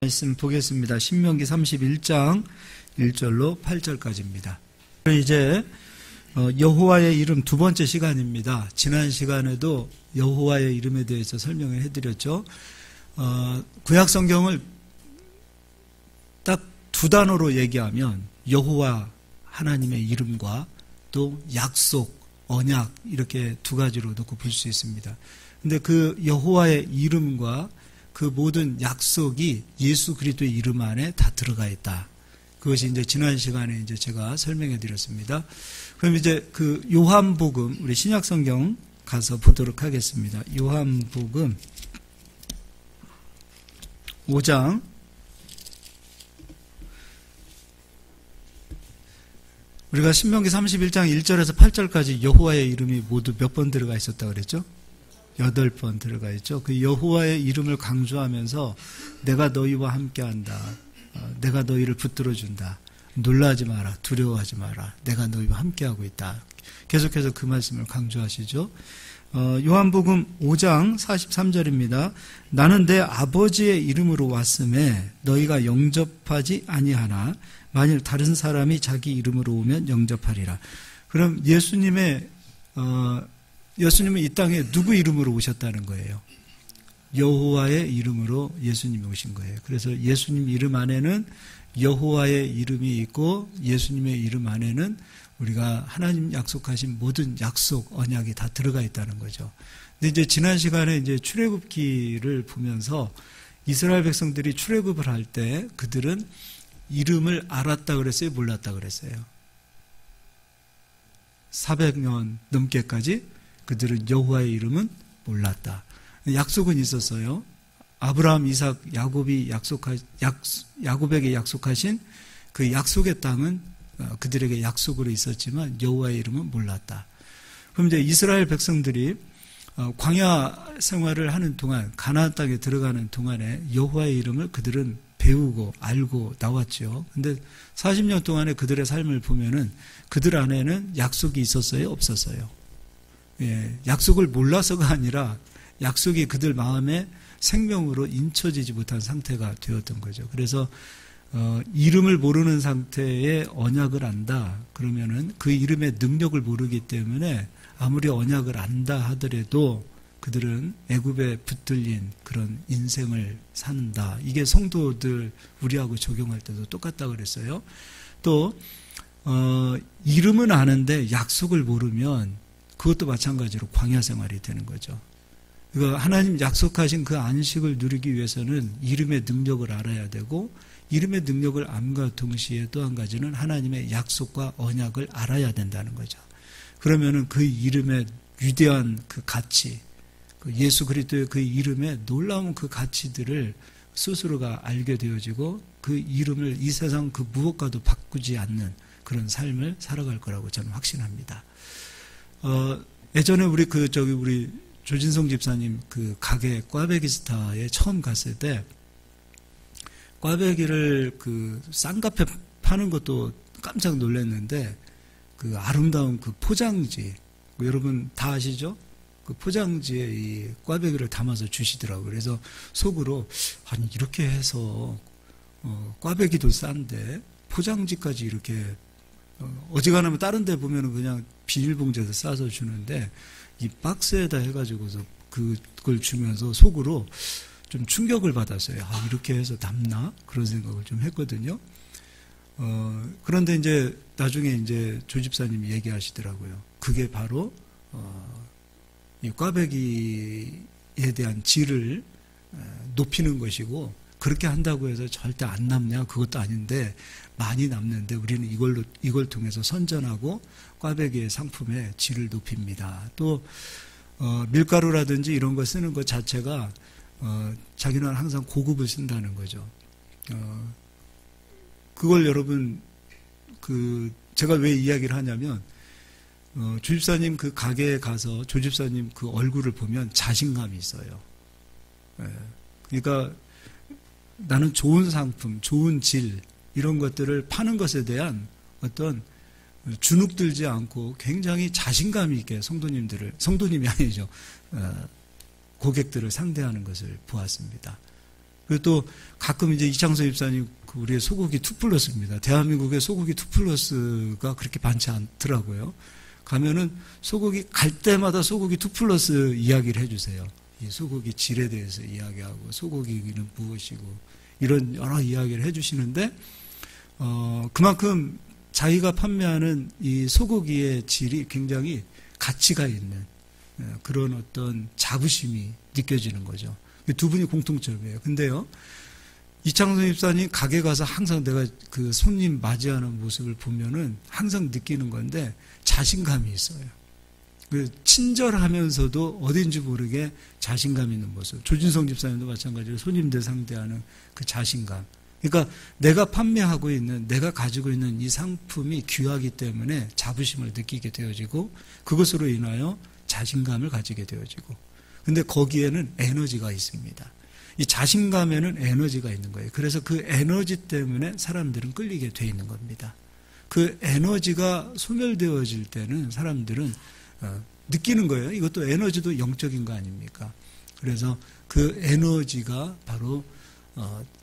말씀 보겠습니다. 신명기 31장 1절로 8절까지입니다. 이제 여호와의 이름 두 번째 시간입니다. 지난 시간에도 여호와의 이름에 대해서 설명을 해드렸죠. 구약 성경을 딱 두 단어로 얘기하면 여호와 하나님의 이름과 또 약속, 언약 이렇게 두 가지로 놓고 볼 수 있습니다. 근데 그 여호와의 이름과 그 모든 약속이 예수 그리스도의 이름 안에 다 들어가 있다. 그것이 이제 지난 시간에 이제 제가 설명해 드렸습니다. 그럼 이제 그 요한복음, 우리 신약 성경 가서 보도록 하겠습니다. 요한복음 5장 우리가 신명기 31장 1절에서 8절까지 여호와의 이름이 모두 몇 번 들어가 있었다고 그랬죠? 8번 들어가 있죠. 그 여호와의 이름을 강조하면서 내가 너희와 함께한다. 내가 너희를 붙들어준다. 놀라지 마라. 두려워하지 마라. 내가 너희와 함께하고 있다. 계속해서 그 말씀을 강조하시죠. 요한복음 5장 43절입니다. 나는 내 아버지의 이름으로 왔음에 너희가 영접하지 아니하나 만일 다른 사람이 자기 이름으로 오면 영접하리라. 그럼 예수님은 이 땅에 누구 이름으로 오셨다는 거예요? 여호와의 이름으로 예수님이 오신 거예요. 그래서 예수님 이름 안에는 여호와의 이름이 있고 예수님의 이름 안에는 우리가 하나님 약속하신 모든 약속, 언약이 다 들어가 있다는 거죠. 근데 이제 지난 시간에 이제 출애굽기를 보면서 이스라엘 백성들이 출애굽을 할 때 그들은 이름을 알았다 그랬어요? 몰랐다 그랬어요? 400년 넘게까지 그들은 여호와의 이름은 몰랐다. 약속은 있었어요. 아브라함, 이삭, 야곱에게 약속하신 그 약속의 땅은 그들에게 약속으로 있었지만 여호와의 이름은 몰랐다. 그럼 이제 이스라엘 백성들이 광야 생활을 하는 동안 가나안 땅에 들어가는 동안에 여호와의 이름을 그들은 배우고 알고 나왔죠. 근데 40년 동안의 그들의 삶을 보면은 그들 안에는 약속이 있었어요? 없었어요? 예, 약속을 몰라서가 아니라 약속이 그들 마음에 생명으로 인쳐지지 못한 상태가 되었던 거죠. 그래서 이름을 모르는 상태에 언약을 안다 그러면은 그 이름의 능력을 모르기 때문에 아무리 언약을 안다 하더라도 그들은 애굽에 붙들린 그런 인생을 산다. 이게 성도들 우리하고 적용할 때도 똑같다 그랬어요. 또 이름은 아는데 약속을 모르면 그것도 마찬가지로 광야 생활이 되는 거죠. 하나님 약속하신 그 안식을 누리기 위해서는 이름의 능력을 알아야 되고 이름의 능력을 암과 동시에 또 한 가지는 하나님의 약속과 언약을 알아야 된다는 거죠. 그러면은 그 이름의 위대한 그 가치, 예수 그리스도의 그 이름의 놀라운 그 가치들을 스스로가 알게 되어지고 그 이름을 이 세상 그 무엇과도 바꾸지 않는 그런 삶을 살아갈 거라고 저는 확신합니다. 예전에 우리 조진성 집사님 그 가게 꽈배기 스타에 처음 갔을 때 꽈배기를 그 쌍카페 파는 것도 깜짝 놀랐는데 그 아름다운 그 포장지 여러분 다 아시죠? 그 포장지에 이 꽈배기를 담아서 주시더라고요. 그래서 속으로 아니 이렇게 해서 꽈배기도 싼데 포장지까지 이렇게 어지간하면 다른 데 보면은 그냥 비닐봉지에서 싸서 주는데 이 박스에다 해가지고서 그걸 주면서 속으로 좀 충격을 받았어요. 아, 이렇게 해서 담나? 그런 생각을 좀 했거든요. 그런데 이제 나중에 이제 조 집사님이 얘기하시더라고요. 그게 바로, 이 꽈배기에 대한 질을 높이는 것이고, 그렇게 한다고 해서 절대 안 남냐? 그것도 아닌데, 많이 남는데, 우리는 이걸 통해서 선전하고, 꽈배기의 상품의 질을 높입니다. 또, 밀가루라든지 이런 거 쓰는 것 자체가, 자기는 항상 고급을 쓴다는 거죠. 그걸 여러분, 제가 왜 이야기를 하냐면, 조집사님 그 가게에 가서 조집사님 그 얼굴을 보면 자신감이 있어요. 그러니까 나는 좋은 상품, 좋은 질, 이런 것들을 파는 것에 대한 어떤 주눅 들지 않고 굉장히 자신감 있게 성도님이 아니죠. 고객들을 상대하는 것을 보았습니다. 그리고 또 가끔 이제 이창섭 집사님 우리의 소고기 2플러스입니다. 대한민국의 소고기 2플러스가 그렇게 많지 않더라고요. 가면은 소고기 갈 때마다 소고기 2플러스 이야기를 해주세요. 이 소고기 질에 대해서 이야기하고 소고기는 무엇이고 이런 여러 이야기를 해주시는데 그만큼 자기가 판매하는 이 소고기의 질이 굉장히 가치가 있는 그런 어떤 자부심이 느껴지는 거죠. 두 분이 공통점이에요. 근데요, 이창선 집사님 가게 가서 항상 내가 그 손님 맞이하는 모습을 보면은 항상 느끼는 건데 자신감이 있어요. 그 친절하면서도 어딘지 모르게 자신감 있는 모습. 조진성 집사님도 마찬가지로 손님들 상대하는 그 자신감. 그러니까 내가 판매하고 있는, 내가 가지고 있는 이 상품이 귀하기 때문에 자부심을 느끼게 되어지고 그것으로 인하여 자신감을 가지게 되어지고, 근데 거기에는 에너지가 있습니다. 이 자신감에는 에너지가 있는 거예요. 그래서 그 에너지 때문에 사람들은 끌리게 돼 있는 겁니다. 그 에너지가 소멸되어질 때는 사람들은 느끼는 거예요. 이것도 에너지도 영적인 거 아닙니까? 그래서 그 에너지가 바로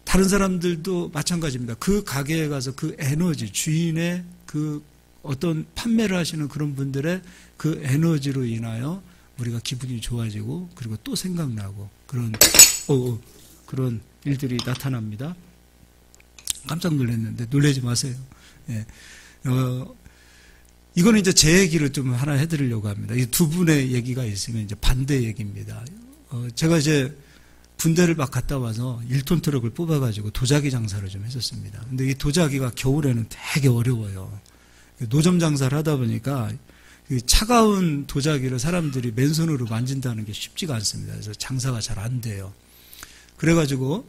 다른 사람들도 마찬가지입니다. 그 가게에 가서 그 에너지, 주인의 그 어떤 판매를 하시는 그런 분들의 그 에너지로 인하여 우리가 기분이 좋아지고 그리고 또 생각나고 그런 일들이 나타납니다. 깜짝 놀랐는데 놀라지 마세요. 예. 이거는 이제 제 얘기를 좀 하나 해드리려고 합니다. 이 두 분의 얘기가 있으면 이제 반대 얘기입니다. 제가 이제 군대를 막 갔다 와서 1톤 트럭을 뽑아가지고 도자기 장사를 좀 했었습니다. 근데 이 도자기가 겨울에는 되게 어려워요. 노점 장사를 하다 보니까 차가운 도자기를 사람들이 맨손으로 만진다는 게 쉽지가 않습니다. 그래서 장사가 잘 안 돼요. 그래가지고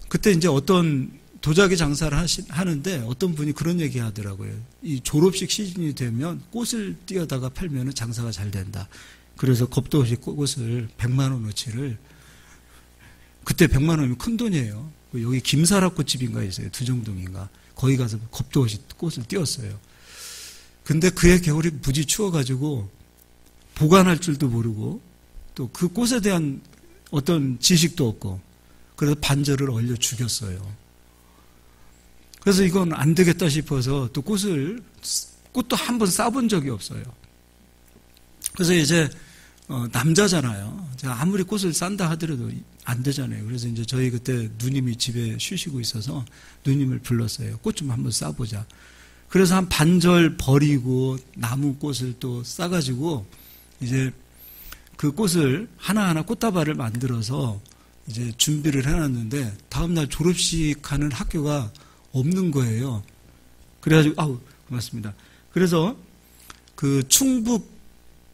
그때 이제 어떤 도자기 장사를 하는데 어떤 분이 그런 얘기 하더라고요. 이 졸업식 시즌이 되면 꽃을 띄어다가 팔면 장사가 잘 된다. 그래서 겁도 없이 꽃을 100만 원어치를, 그때 100만 원이면 큰 돈이에요. 여기 김사라 꽃집인가 있어요. 두정동인가. 거기 가서 겁도 없이 꽃을 띄웠어요. 근데 그해 겨울이 무지 추워가지고 보관할 줄도 모르고 또 그 꽃에 대한 어떤 지식도 없고 그래서 반절을 얼려 죽였어요. 그래서 이건 안 되겠다 싶어서 또 꽃도 한 번 싸본 적이 없어요. 그래서 이제 남자잖아요. 제가 아무리 꽃을 싼다 하더라도 안 되잖아요. 그래서 이제 저희 그때 누님이 집에 쉬시고 있어서 누님을 불렀어요. 꽃 좀 한번 싸보자. 그래서 한 반절 버리고 나무 꽃을 또 싸가지고 이제 그 꽃을 하나하나 꽃다발을 만들어서 이제 준비를 해놨는데 다음날 졸업식 하는 학교가 없는 거예요. 그래가지고 고맙습니다. 그래서 그 충북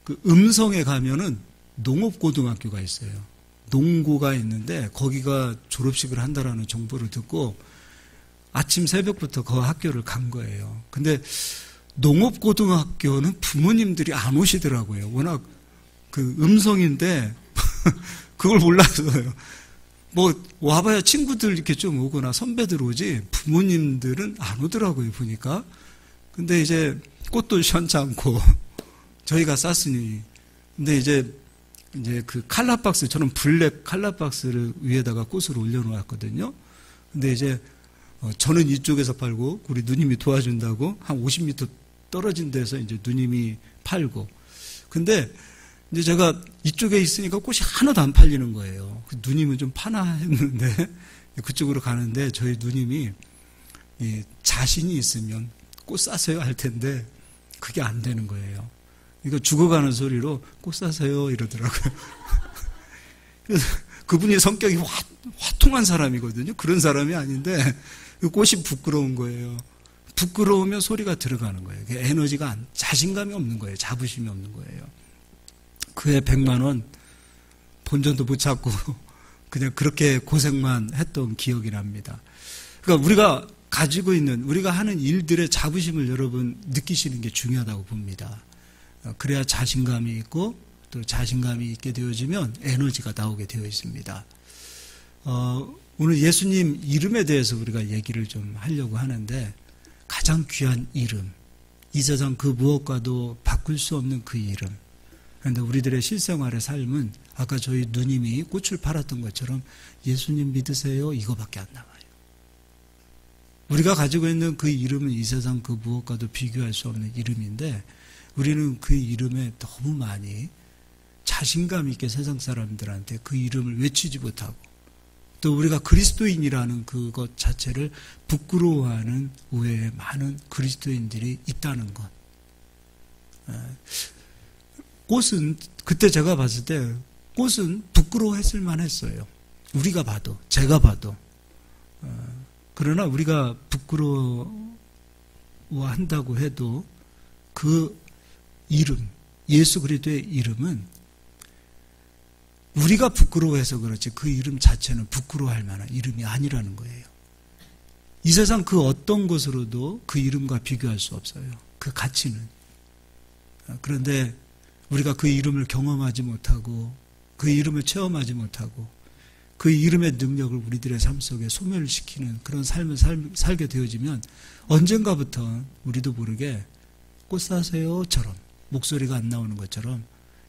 그 음성에 가면은 농업고등학교가 있어요. 농고가 있는데 거기가 졸업식을 한다라는 정보를 듣고 아침 새벽부터 그 학교를 간 거예요. 근데 농업고등학교는 부모님들이 안 오시더라고요. 워낙 그 음성인데 그걸 몰라서요. 뭐 와봐야 친구들 이렇게 좀 오거나 선배들 오지 부모님들은 안 오더라고요. 보니까. 근데 이제 꽃도 시원찮고 저희가 쌌으니. 근데 이제 그 칼라박스, 저는 블랙 칼라박스를 위에다가 꽃을 올려놓았거든요. 근데 이제 저는 이쪽에서 팔고 우리 누님이 도와준다고 한 50m 떨어진 데서 이제 누님이 팔고. 근데 이제 제가 이쪽에 있으니까 꽃이 하나도 안 팔리는 거예요. 누님은 좀 파나 했는데 그쪽으로 가는데 저희 누님이 자신이 있으면 꽃 사세요 할 텐데 그게 안 되는 거예요. 그러니까 죽어가는 소리로 꽃 사세요 이러더라고요. 그래서 그분이 성격이 화통한 사람이거든요. 그런 사람이 아닌데 꽃이 부끄러운 거예요. 부끄러우면 소리가 들어가는 거예요. 에너지가 자신감이 없는 거예요. 자부심이 없는 거예요. 그해 100만 원 본전도 못 찾고 그냥 그렇게 고생만 했던 기억이 납니다. 그러니까 우리가 가지고 있는, 우리가 하는 일들의 자부심을 여러분 느끼시는 게 중요하다고 봅니다. 그래야 자신감이 있고 또 자신감이 있게 되어지면 에너지가 나오게 되어 있습니다. 오늘 예수님 이름에 대해서 우리가 얘기를 좀 하려고 하는데 가장 귀한 이름, 이 세상 그 무엇과도 바꿀 수 없는 그 이름, 그런데 우리들의 실생활의 삶은 아까 저희 누님이 꽃을 팔았던 것처럼 예수님 믿으세요 이거밖에 안 나와요. 우리가 가지고 있는 그 이름은 이 세상 그 무엇과도 비교할 수 없는 이름인데 우리는 그 이름에 너무 많이 자신감 있게 세상 사람들한테 그 이름을 외치지 못하고 또 우리가 그리스도인이라는 그것 자체를 부끄러워하는 우회에 많은 그리스도인들이 있다는 것. 꽃은 그때 제가 봤을 때 꽃은 부끄러워했을 만했어요. 우리가 봐도 제가 봐도 그러나 우리가 부끄러워한다고 해도 그 이름 예수 그리스도의 이름은 우리가 부끄러워해서 그렇지 그 이름 자체는 부끄러워할 만한 이름이 아니라는 거예요. 이 세상 그 어떤 것으로도 그 이름과 비교할 수 없어요. 그 가치는. 그런데 우리가 그 이름을 경험하지 못하고 그 이름을 체험하지 못하고 그 이름의 능력을 우리들의 삶 속에 소멸시키는 그런 삶을 살게 되어지면 언젠가부터 우리도 모르게 꽃 사세요처럼 목소리가 안 나오는 것처럼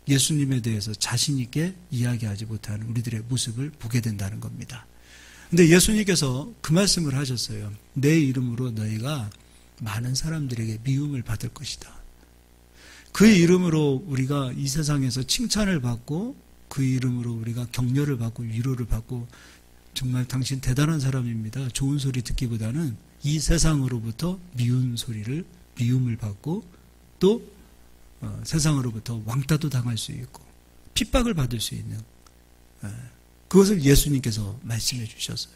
예수님에 대해서 자신 있게 이야기하지 못하는 우리들의 모습을 보게 된다는 겁니다. 근데 예수님께서 그 말씀을 하셨어요. 내 이름으로 너희가 많은 사람들에게 미움을 받을 것이다. 그 이름으로 우리가 이 세상에서 칭찬을 받고 그 이름으로 우리가 격려를 받고 위로를 받고 정말 당신 대단한 사람입니다. 좋은 소리 듣기보다는 이 세상으로부터 미움을 받고 또 세상으로부터 왕따도 당할 수 있고 핍박을 받을 수 있는 그것을 예수님께서 말씀해 주셨어요.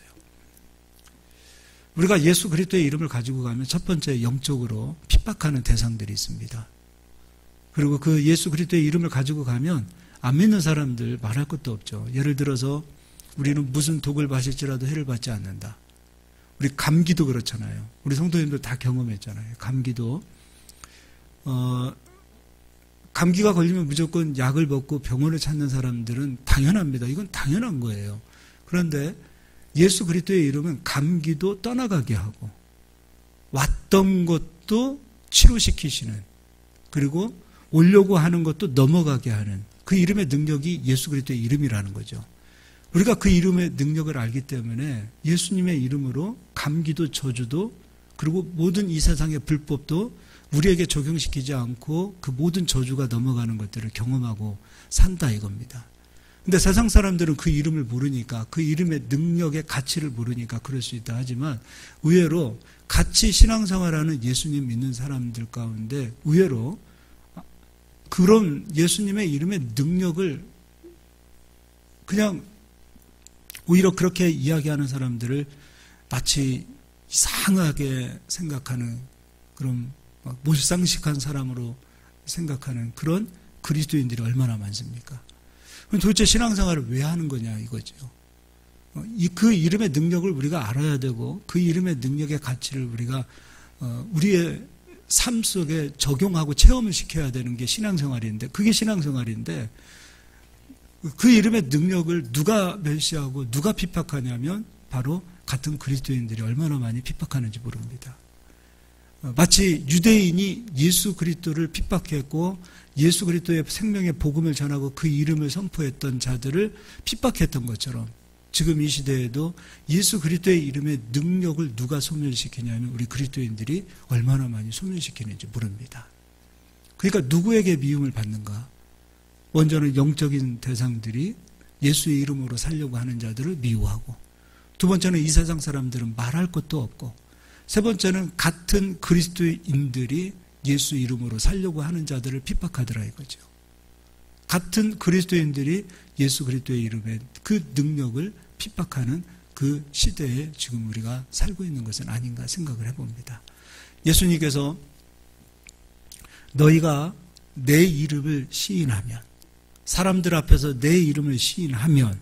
우리가 예수 그리스도의 이름을 가지고 가면 첫 번째 영적으로 핍박하는 대상들이 있습니다. 그리고 그 예수 그리스도의 이름을 가지고 가면 안 믿는 사람들 말할 것도 없죠. 예를 들어서 우리는 무슨 독을 마실지라도 해를 받지 않는다. 우리 감기도 그렇잖아요. 우리 성도님들 다 경험했잖아요. 감기도 감기가 걸리면 무조건 약을 먹고 병원을 찾는 사람들은 당연합니다. 이건 당연한 거예요. 그런데 예수 그리스도의 이름은 감기도 떠나가게 하고 왔던 것도 치료시키시는 그리고 오려고 하는 것도 넘어가게 하는 그 이름의 능력이 예수 그리스도의 이름이라는 거죠. 우리가 그 이름의 능력을 알기 때문에 예수님의 이름으로 감기도 저주도 그리고 모든 이 세상의 불법도 우리에게 적용시키지 않고 그 모든 저주가 넘어가는 것들을 경험하고 산다 이겁니다. 근데 세상 사람들은 그 이름을 모르니까 그 이름의 능력의 가치를 모르니까 그럴 수 있다 하지만 의외로 같이 신앙생활하는 예수님 믿는 사람들 가운데 의외로 그런 예수님의 이름의 능력을 그냥 오히려 그렇게 이야기하는 사람들을 마치 이상하게 생각하는 그런 몰상식한 사람으로 생각하는 그런 그리스도인들이 얼마나 많습니까? 그럼 도대체 신앙생활을 왜 하는 거냐 이거죠. 그 이름의 능력을 우리가 알아야 되고 그 이름의 능력의 가치를 우리가 우리의 삶 속에 적용하고 체험을 시켜야 되는 게 신앙생활인데 그게 신앙생활인데 그 이름의 능력을 누가 멸시하고 누가 핍박하냐면 바로 같은 그리스도인들이 얼마나 많이 핍박하는지 모릅니다. 마치 유대인이 예수 그리스도를 핍박했고 예수 그리스도의 생명의 복음을 전하고 그 이름을 선포했던 자들을 핍박했던 것처럼 지금 이 시대에도 예수 그리스도의 이름의 능력을 누가 소멸시키냐면 우리 그리스도인들이 얼마나 많이 소멸시키는지 모릅니다. 그러니까 누구에게 미움을 받는가? 먼저는 영적인 대상들이 예수의 이름으로 살려고 하는 자들을 미워하고 두 번째는 이 세상 사람들은 말할 것도 없고 세 번째는 같은 그리스도인들이 예수 이름으로 살려고 하는 자들을 핍박하더라 이거죠. 같은 그리스도인들이 예수 그리스도의 이름에 그 능력을 핍박하는 그 시대에 지금 우리가 살고 있는 것은 아닌가 생각을 해봅니다. 예수님께서 너희가 내 이름을 시인하면 사람들 앞에서 내 이름을 시인하면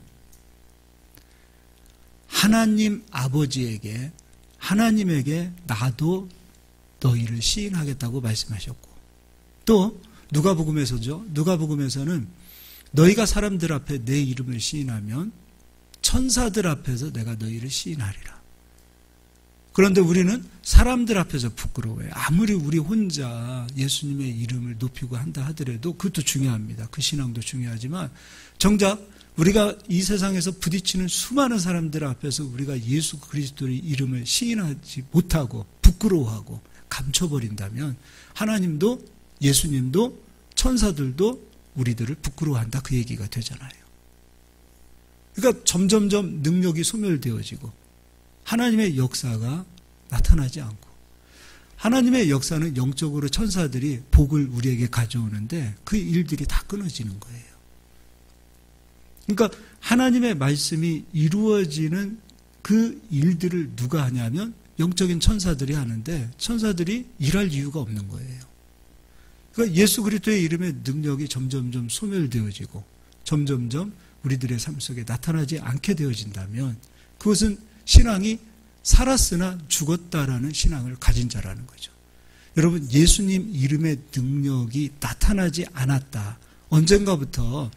하나님 아버지에게 하나님에게 나도 너희를 시인하겠다고 말씀하셨고 또 누가복음에서죠. 누가복음에서는 너희가 사람들 앞에 내 이름을 시인하면 천사들 앞에서 내가 너희를 시인하리라. 그런데 우리는 사람들 앞에서 부끄러워해요. 아무리 우리 혼자 예수님의 이름을 높이고 한다 하더라도 그것도 중요합니다. 그 신앙도 중요하지만 정작 우리가 이 세상에서 부딪히는 수많은 사람들 앞에서 우리가 예수 그리스도의 이름을 시인하지 못하고 부끄러워하고 감춰버린다면 하나님도 예수님도 천사들도 우리들을 부끄러워한다, 그 얘기가 되잖아요. 그러니까 점점점 능력이 소멸되어지고 하나님의 역사가 나타나지 않고, 하나님의 역사는 영적으로 천사들이 복을 우리에게 가져오는데 그 일들이 다 끊어지는 거예요. 그러니까 하나님의 말씀이 이루어지는 그 일들을 누가 하냐면 영적인 천사들이 하는데 천사들이 일할 이유가 없는 거예요. 그러니까 예수 그리스도의 이름의 능력이 점점점 소멸되어지고 점점점 우리들의 삶 속에 나타나지 않게 되어진다면 그것은 신앙이 살았으나 죽었다라는 신앙을 가진 자라는 거죠. 여러분, 예수님 이름의 능력이 나타나지 않았다. 언젠가부터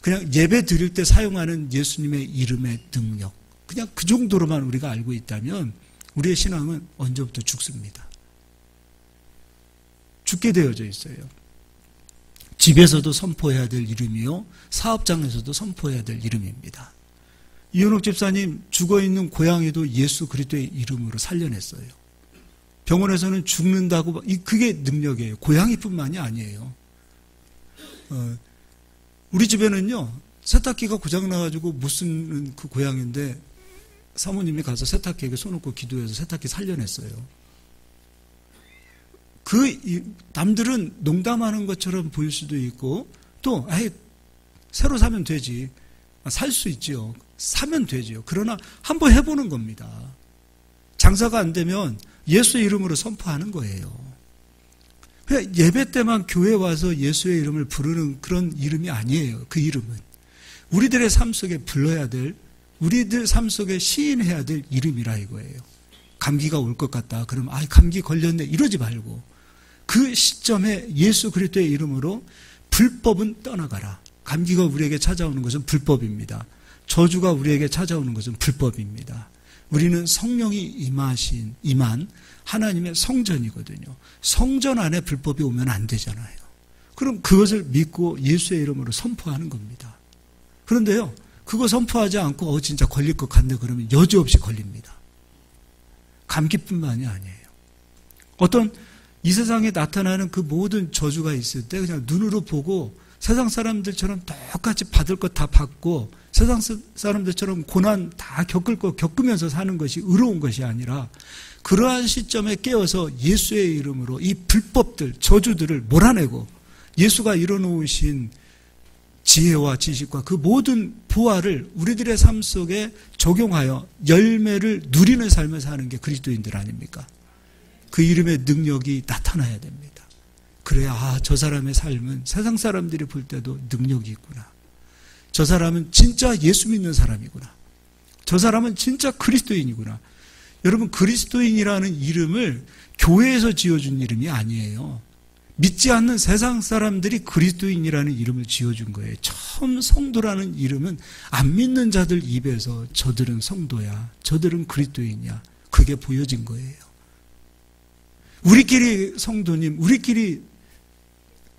그냥 예배 드릴 때 사용하는 예수님의 이름의 능력, 그냥 그 정도로만 우리가 알고 있다면 우리의 신앙은 언제부터 죽습니다. 죽게 되어져 있어요. 집에서도 선포해야 될 이름이요, 사업장에서도 선포해야 될 이름입니다. 이현옥 집사님 죽어있는 고양이도 예수 그리스도의 이름으로 살려냈어요. 병원에서는 죽는다고, 그게 능력이에요. 고양이뿐만이 아니에요. 우리 집에는요, 세탁기가 고장나가지고 못 쓰는 그 고양이인데 사모님이 가서 세탁기에게 손놓고 기도해서 세탁기 살려냈어요. 남들은 농담하는 것처럼 보일 수도 있고, 또, 새로 사면 되지. 살 수 있지요. 사면 되지요. 그러나 한번 해보는 겁니다. 장사가 안 되면 예수의 이름으로 선포하는 거예요. 그냥 예배 때만 교회 와서 예수의 이름을 부르는 그런 이름이 아니에요. 그 이름은 우리들의 삶 속에 불러야 될, 우리들 삶 속에 시인해야 될 이름이라 이거예요. 감기가 올 것 같다. 그러면 감기 걸렸네 이러지 말고 그 시점에 예수 그리스도의 이름으로 불법은 떠나가라. 감기가 우리에게 찾아오는 것은 불법입니다. 저주가 우리에게 찾아오는 것은 불법입니다. 우리는 성령이 임한 하나님의 성전이거든요. 성전 안에 불법이 오면 안 되잖아요. 그럼 그것을 믿고 예수의 이름으로 선포하는 겁니다. 그런데요, 그거 선포하지 않고 진짜 걸릴 것 같네 그러면 여지없이 걸립니다. 감기뿐만이 아니에요. 어떤 이 세상에 나타나는 그 모든 저주가 있을 때 그냥 눈으로 보고 세상 사람들처럼 똑같이 받을 것 다 받고 세상 사람들처럼 고난 다 겪을 거 겪으면서 사는 것이 의로운 것이 아니라 그러한 시점에 깨어서 예수의 이름으로 이 불법들, 저주들을 몰아내고 예수가 이뤄놓으신 지혜와 지식과 그 모든 보화를 우리들의 삶 속에 적용하여 열매를 누리는 삶을 사는 게 그리스도인들 아닙니까? 그 이름의 능력이 나타나야 됩니다. 그래야 저 사람의 삶은 세상 사람들이 볼 때도 능력이 있구나. 저 사람은 진짜 예수 믿는 사람이구나. 저 사람은 진짜 그리스도인이구나. 여러분, 그리스도인이라는 이름을 교회에서 지어준 이름이 아니에요. 믿지 않는 세상 사람들이 그리스도인이라는 이름을 지어준 거예요. 처음 성도라는 이름은 안 믿는 자들 입에서 저들은 성도야, 저들은 그리스도인이야, 그게 보여진 거예요. 우리끼리 성도님, 우리끼리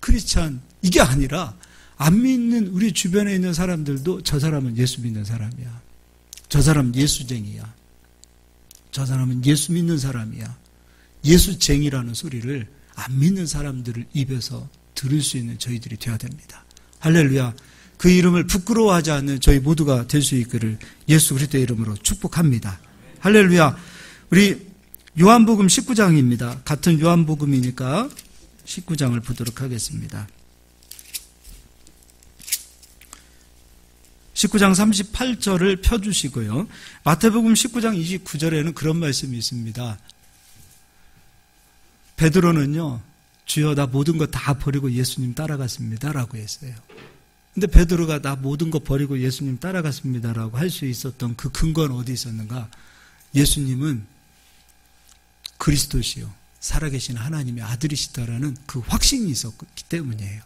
크리스찬, 이게 아니라 안 믿는 우리 주변에 있는 사람들도 저 사람은 예수 믿는 사람이야, 저 사람은 예수쟁이야, 저 사람은 예수 믿는 사람이야, 예수쟁이라는 소리를 안 믿는 사람들을 입에서 들을 수 있는 저희들이 되어야 됩니다. 할렐루야. 그 이름을 부끄러워하지 않는 저희 모두가 될 수 있기를 예수 그리스도의 이름으로 축복합니다. 할렐루야. 우리 요한복음 19장입니다. 같은 요한복음이니까 19장을 보도록 하겠습니다. 19장 38절을 펴주시고요. 마태복음 19장 29절에는 그런 말씀이 있습니다. 베드로는요, 주여 나 모든 거 다 버리고 예수님 따라갔습니다 라고 했어요. 근데 베드로가 나 모든 거 버리고 예수님 따라갔습니다라고 할 수 있었던 그 근거는 어디 있었는가? 예수님은 그리스도시요, 살아계신 하나님의 아들이시다라는 그 확신이 있었기 때문이에요.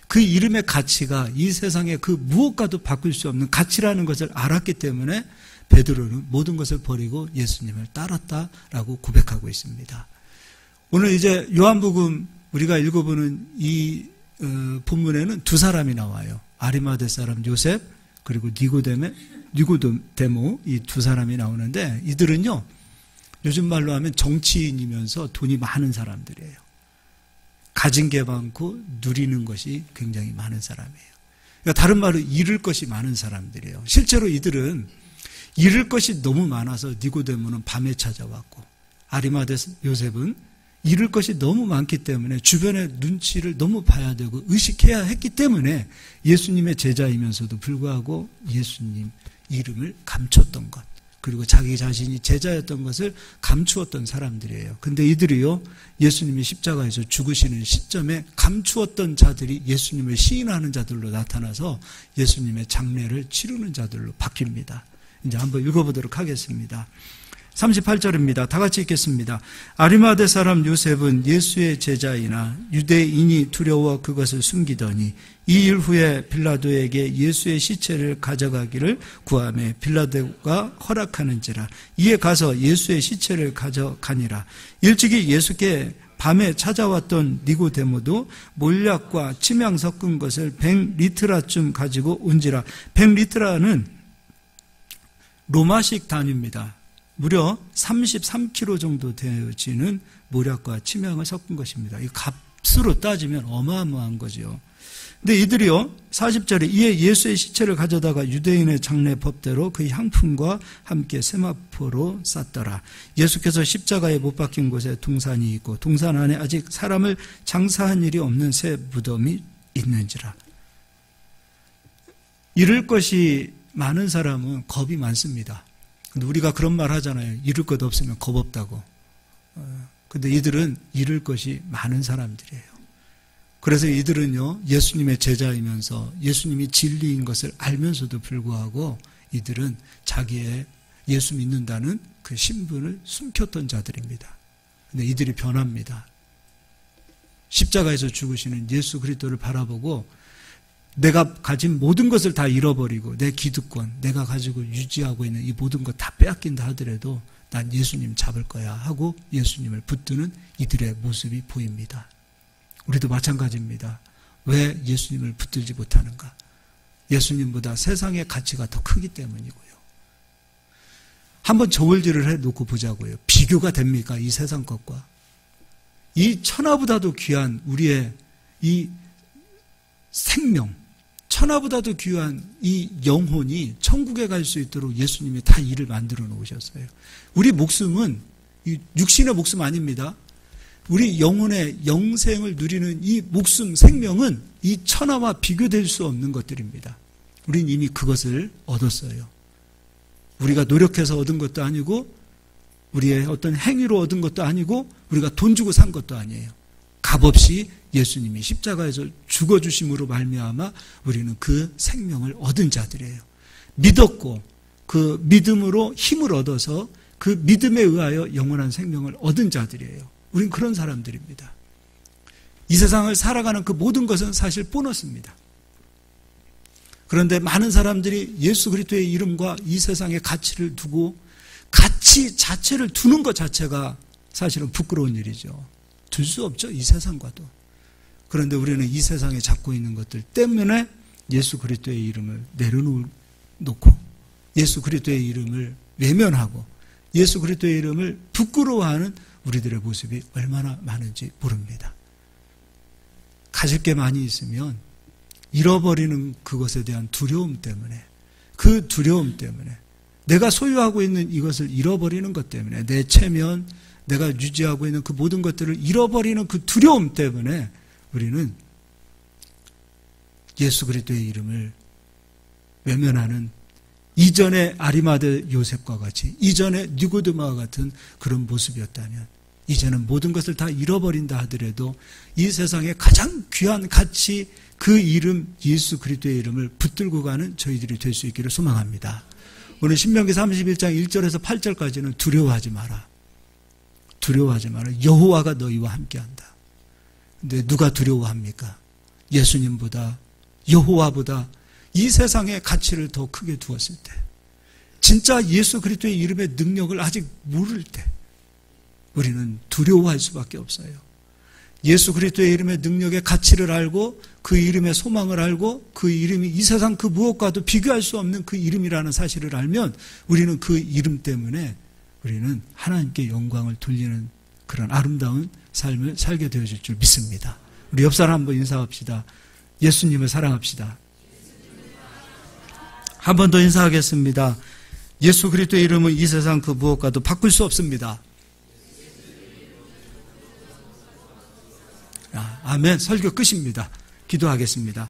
그 이름의 가치가 이 세상의 그 무엇과도 바꿀 수 없는 가치라는 것을 알았기 때문에 베드로는 모든 것을 버리고 예수님을 따랐다라고 고백하고 있습니다. 오늘 이제 요한복음 우리가 읽어보는 이 본문에는 두 사람이 나와요. 아리마대 사람 요셉 그리고 니고데모 이 두 사람이 나오는데 이들은요 요즘 말로 하면 정치인이면서 돈이 많은 사람들이에요. 가진 게 많고 누리는 것이 굉장히 많은 사람이에요. 그러니까 다른 말로 잃을 것이 많은 사람들이에요. 실제로 이들은 잃을 것이 너무 많아서 니고데모는 밤에 찾아왔고 아리마대 요셉은 잃을 것이 너무 많기 때문에 주변의 눈치를 너무 봐야 되고 의식해야 했기 때문에 예수님의 제자이면서도 불구하고 예수님 이름을 감췄던 것 그리고 자기 자신이 제자였던 것을 감추었던 사람들이에요. 근데 이들이요 예수님이 십자가에서 죽으시는 시점에 감추었던 자들이 예수님을 시인하는 자들로 나타나서 예수님의 장례를 치르는 자들로 바뀝니다. 이제 한번 읽어보도록 하겠습니다. 38절입니다. 다 같이 읽겠습니다. 아리마대 사람 요셉은 예수의 제자이나 유대인이 두려워 그것을 숨기더니 이 일 후에 빌라도에게 예수의 시체를 가져가기를 구하매 빌라도가 허락하는지라 이에 가서 예수의 시체를 가져가니라. 일찍이 예수께 밤에 찾아왔던 니고데모도 몰약과 침향 섞은 것을 100리트라쯤 가지고 온지라. 100리트라는 로마식 단위입니다. 무려 33kg 정도 되어지는 몰약과 침향을 섞은 것입니다. 이 값으로 따지면 어마어마한 거죠. 근데 이들이요 40절에 이에 예수의 시체를 가져다가 유대인의 장례 법대로 그 향품과 함께 세마포로 쌌더라. 예수께서 십자가에 못 박힌 곳에 동산이 있고 동산 안에 아직 사람을 장사한 일이 없는 새 무덤이 있는지라. 잃을 것이 많은 사람은 겁이 많습니다. 근데 우리가 그런 말 하잖아요. 잃을 것 없으면 겁 없다고. 근데 이들은 잃을 것이 많은 사람들이에요. 그래서 이들은요, 예수님의 제자이면서 예수님이 진리인 것을 알면서도 불구하고 이들은 자기의 예수 믿는다는 그 신분을 숨겼던 자들입니다. 근데 이들이 변합니다. 십자가에서 죽으시는 예수 그리스도를 바라보고 내가 가진 모든 것을 다 잃어버리고 내 기득권, 내가 가지고 유지하고 있는 이 모든 것 다 빼앗긴다 하더라도 난 예수님 잡을 거야 하고 예수님을 붙드는 이들의 모습이 보입니다. 우리도 마찬가지입니다. 왜 예수님을 붙들지 못하는가? 예수님보다 세상의 가치가 더 크기 때문이고요. 한번 저울질을 해놓고 보자고요. 비교가 됩니까? 이 세상 것과. 이 천하보다도 귀한 우리의 이 생명, 천하보다도 귀한 이 영혼이 천국에 갈 수 있도록 예수님이 다 일을 만들어 놓으셨어요. 우리 목숨은 육신의 목숨 아닙니다. 우리 영혼의 영생을 누리는 이 목숨, 생명은 이 천하와 비교될 수 없는 것들입니다. 우린 이미 그것을 얻었어요. 우리가 노력해서 얻은 것도 아니고 우리의 어떤 행위로 얻은 것도 아니고 우리가 돈 주고 산 것도 아니에요. 값없이 예수님이 십자가에서 죽어주심으로 말미암아 우리는 그 생명을 얻은 자들이에요. 믿었고 그 믿음으로 힘을 얻어서 그 믿음에 의하여 영원한 생명을 얻은 자들이에요. 우린 그런 사람들입니다. 이 세상을 살아가는 그 모든 것은 사실 보너스입니다. 그런데 많은 사람들이 예수 그리스도의 이름과 이 세상의 가치를 두고 가치 자체를 두는 것 자체가 사실은 부끄러운 일이죠. 둘 수 없죠. 이 세상과도. 그런데 우리는 이 세상에 잡고 있는 것들 때문에 예수 그리스도의 이름을 내려놓고 예수 그리스도의 이름을 외면하고 예수 그리스도의 이름을 부끄러워하는 우리들의 모습이 얼마나 많은지 모릅니다. 가질 게 많이 있으면 잃어버리는 그것에 대한 두려움 때문에 그 두려움 때문에 내가 소유하고 있는 이것을 잃어버리는 것 때문에 내 체면 내가 유지하고 있는 그 모든 것들을 잃어버리는 그 두려움 때문에 우리는 예수 그리스도의 이름을 외면하는 이전의 아리마대 요셉과 같이 이전의 니고데모와 같은 그런 모습이었다면 이제는 모든 것을 다 잃어버린다 하더라도 이 세상에 가장 귀한 가치 그 이름 예수 그리스도의 이름을 붙들고 가는 저희들이 될 수 있기를 소망합니다. 오늘 신명기 31장 1절에서 8절까지는 두려워하지 마라. 두려워하지 마라. 여호와가 너희와 함께한다. 근데 누가 두려워합니까? 예수님보다 여호와보다 이 세상의 가치를 더 크게 두었을 때 진짜 예수 그리스도의 이름의 능력을 아직 모를 때 우리는 두려워할 수밖에 없어요. 예수 그리스도의 이름의 능력의 가치를 알고 그 이름의 소망을 알고 그 이름이 이 세상 그 무엇과도 비교할 수 없는 그 이름이라는 사실을 알면 우리는 그 이름 때문에 우리는 하나님께 영광을 돌리는 그런 아름다운 삶을 살게 되어질 줄 믿습니다. 우리 옆 사람 한번 인사합시다. 예수님을 사랑합시다. 한 번 더 인사하겠습니다. 예수 그리스도의 이름은 이 세상 그 무엇과도 바꿀 수 없습니다. 아멘. 설교 끝입니다. 기도하겠습니다.